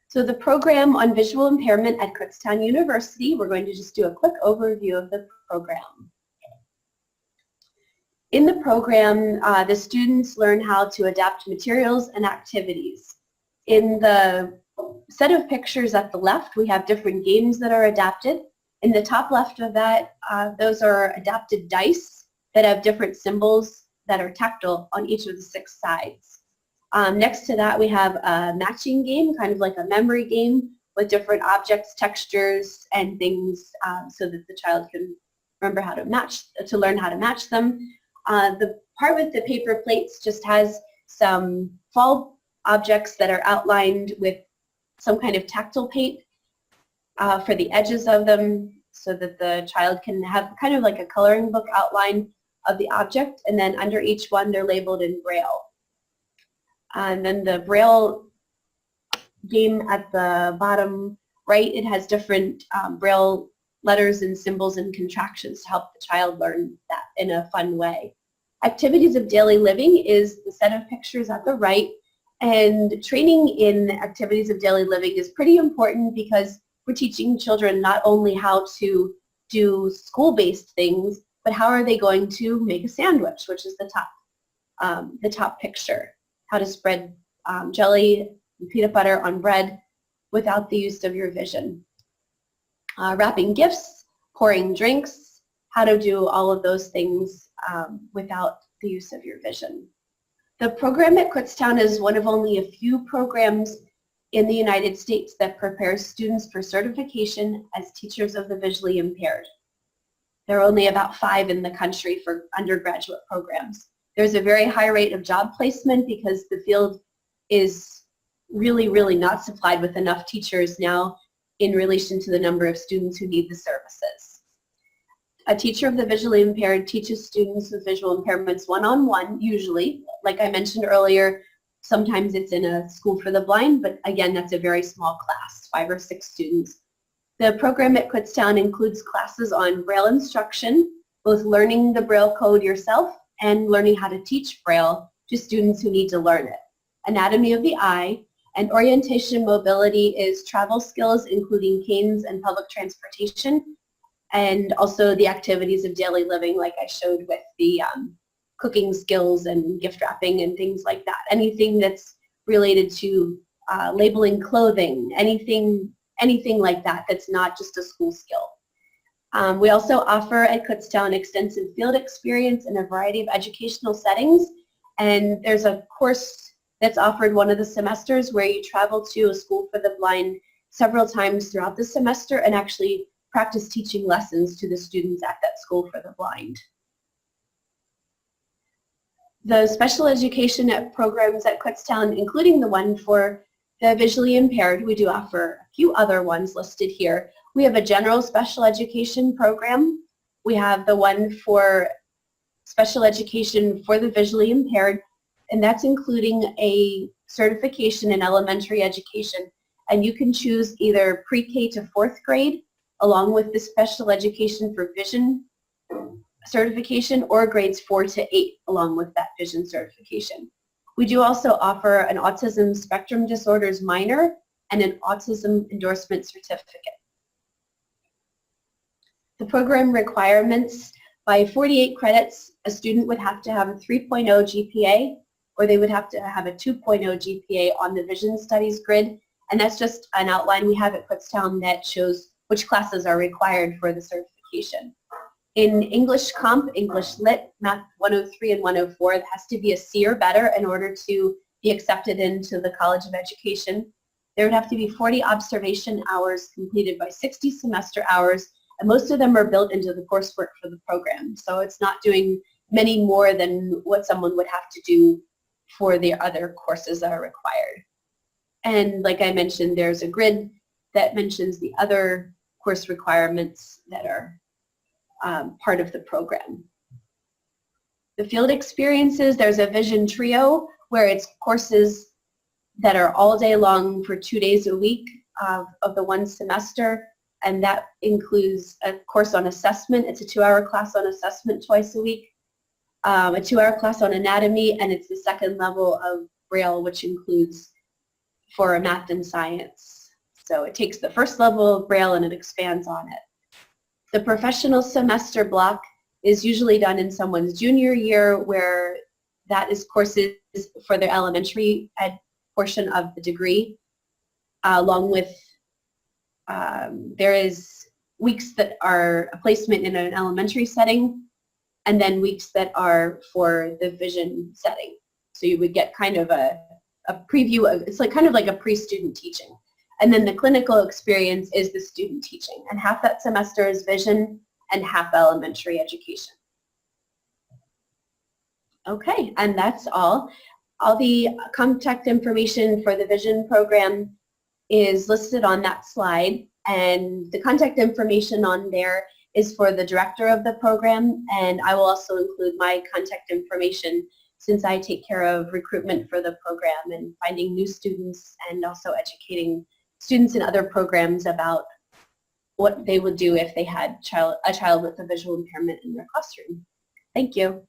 So the program on visual impairment at Kutztown University, we're going to just do a quick overview of the program. In the program, the students learn how to adapt materials and activities. In the set of pictures at the left, we have different games that are adapted. In the top left of that, those are adapted dice that have different symbols that are tactile on each of the 6 sides. Next to that, we have a matching game, kind of like a memory game with different objects, textures, and things so that the child can remember how to learn how to match them. The part with the paper plates just has some fall objects that are outlined with some kind of tactile paint for the edges of them so that the child can have kind of like a coloring book outline of the object, and then under each one they're labeled in Braille. And then the Braille game at the bottom right, it has different Braille letters and symbols and contractions to help the child learn that in a fun way. Activities of daily living is the set of pictures at the right, and training in activities of daily living is pretty important because we're teaching children not only how to do school-based things, but how are they going to make a sandwich, which is the top picture. How to spread jelly and peanut butter on bread without the use of your vision. Wrapping gifts, pouring drinks, how to do all of those things without the use of your vision. The program at Kutztown is one of only a few programs in the United States that prepares students for certification as teachers of the visually impaired. There are only about 5 in the country for undergraduate programs. There's a very high rate of job placement because the field is really not supplied with enough teachers now in relation to the number of students who need the services. A teacher of the visually impaired teaches students with visual impairments one-on-one, usually. Like I mentioned earlier, sometimes it's in a school for the blind, but again, that's a very small class, 5 or 6 students. The program at Kutztown includes classes on Braille instruction, both learning the Braille code yourself and learning how to teach Braille to students who need to learn it. Anatomy of the eye, and orientation mobility is travel skills, including canes and public transportation, and also the activities of daily living, like I showed with the cooking skills and gift wrapping and things like that. Anything that's related to labeling clothing, anything like that that's not just a school skill. We also offer at Kutztown extensive field experience in a variety of educational settings, and there's a course that's offered one of the semesters where you travel to a school for the blind several times throughout the semester and actually practice teaching lessons to the students at that school for the blind. The special education programs at Kutztown, including the one for the visually impaired, we do offer a few other ones listed here. We have a general special education program. We have the one for special education for the visually impaired, and that's including a certification in elementary education. And you can choose either pre-K to 4th grade, along with the special education for vision certification, or grades 4 to 8, along with that vision certification. We do also offer an autism spectrum disorders minor and an autism endorsement certificate. The program requirements: by 48 credits, a student would have to have a 3.0 GPA, or they would have to have a 2.0 GPA on the vision studies grid, and that's just an outline we have at Kutztown that shows which classes are required for the certification. In English Comp, English Lit, Math 103 and 104, it has to be a C or better in order to be accepted into the College of Education. There would have to be 40 observation hours completed by 60 semester hours, and most of them are built into the coursework for the program. So it's not doing many more than what someone would have to do for the other courses that are required. And like I mentioned, there's a grid that mentions the other course requirements that are part of the program. The field experiences: there's a vision trio where it's courses that are all day long for 2 days a week of the one semester, and that includes a course on assessment. It's a 2-hour class on assessment twice a week, a 2-hour class on anatomy, and it's the second level of Braille, which includes for math and science. So it takes the first level of Braille and it expands on it. The professional semester block is usually done in someone's junior year, where that is courses for their elementary ed portion of the degree, along with there is weeks that are a placement in an elementary setting, and then weeks that are for the vision setting. So you would get kind of a preview of, it's like kind of like a pre-student teaching. And then the clinical experience is the student teaching, and half that semester is vision and half elementary education. Okay, and that's all. All the contact information for the vision program is listed on that slide, and the contact information on there is for the director of the program, and I will also include my contact information since I take care of recruitment for the program and finding new students and also educating students in other programs about what they would do if they had a child with a visual impairment in their classroom. Thank you.